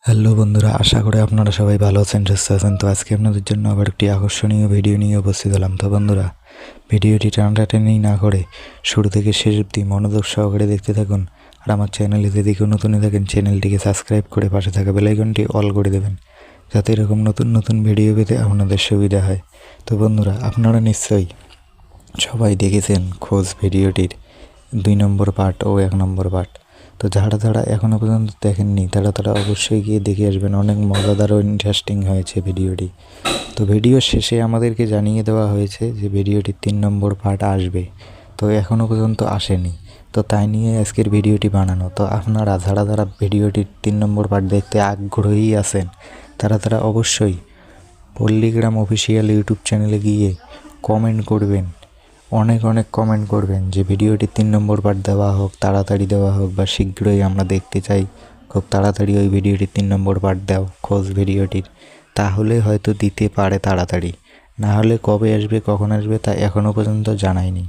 Hello বন্ধুরা, আশা করি আপনারা সবাই ভালো আছেন, সুস্থ আছেন। তো আজকে আপনাদের জন্য আবার একটি আকর্ষণীয় ভিডিও নিয়ে উপস্থিত হলাম। তো বন্ধুরা, ভিডিওটি টানাটানি না করে শুরু থেকে শেষ অবধি মনোযোগ সহকারে দেখতে থাকুন। আর আমার চ্যানেলে যদি কেউ নতুন থাকেন, চ্যানেলটিকে সাবস্ক্রাইব করে পাশে থাকা বেল আইকনটি অল করে দেবেন, যাতে এরকম নতুন নতুন ভিডিও পেতে আপনাদের সুবিধা হয়। তো বন্ধুরা, আপনারা নিশ্চয়ই সবাই দেখেছেন খোঁজ ভিডিওটির 2 নম্বর পার্ট ও 1 নম্বর পার্ট। তো যারা এখনও পর্যন্ত দেখেননি তারা অবশ্যই গিয়ে দেখে আসবেন। অনেক মজাদার ও ইন্টারেস্টিং হয়েছে ভিডিওটি। তো ভিডিওর শেষে আমাদেরকে জানিয়ে দেওয়া হয়েছে যে ভিডিওটির 3 নম্বর পার্ট আসবে, তো এখনও পর্যন্ত আসেনি। তো তাই নিয়ে আজকের ভিডিওটি বানানো। তো আপনারা যারা ভিডিওটির 3 নম্বর পার্ট দেখতে আগ্রহী আছেন তারা অবশ্যই পল্লীগ্রাম অফিসিয়াল ইউটিউব চ্যানেলে গিয়ে কমেন্ট করবেন, অনেক কমেন্ট করবেন যে ভিডিওটি 3 নম্বর পার্ট দেওয়া হোক, তাড়াতাড়ি দেওয়া হোক, বা শীঘ্রই আমরা দেখতে চাই, খুব তাড়াতাড়ি ওই ভিডিওটির 3 নম্বর পার্ট দাও খোঁজ ভিডিওটির। তাহলে হয়তো দিতে পারে তাড়াতাড়ি, না হলে কবে আসবে কখন আসবে তা এখনও পর্যন্ত জানায়নি।